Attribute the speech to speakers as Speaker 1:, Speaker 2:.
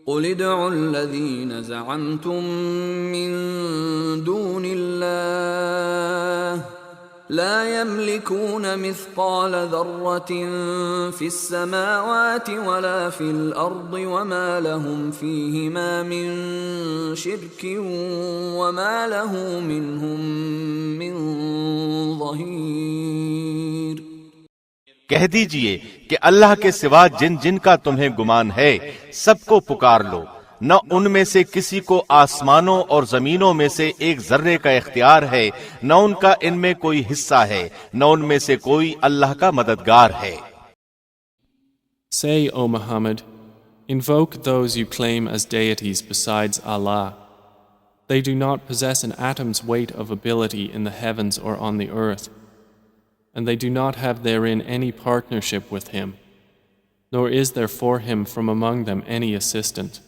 Speaker 1: قل ادعوا الذين زعمتم من دون الله لا يملكون مثقال ذرة في السماوات ولا في الأرض وما لهم فيهما من شرك وما له منهم من ظهير۔
Speaker 2: کہہ دیجئے کہ اللہ کے سوا جن جن کا تمہیں گمان ہے سب کو پکار لو، نہ ان میں سے کسی کو آسمانوں اور زمینوں میں سے ایک ذرے کا اختیار ہے، نہ ان کا ان میں کوئی حصہ ہے، نہ ان میں سے کوئی اللہ کا مددگار ہے۔
Speaker 3: Say, O Muhammad, invoke those you claim as deities besides Allah. They do not possess an atom's weight of ability in the heavens or on the earth, and they do not have therein any partnership with him, nor is there for him from among them any assistant.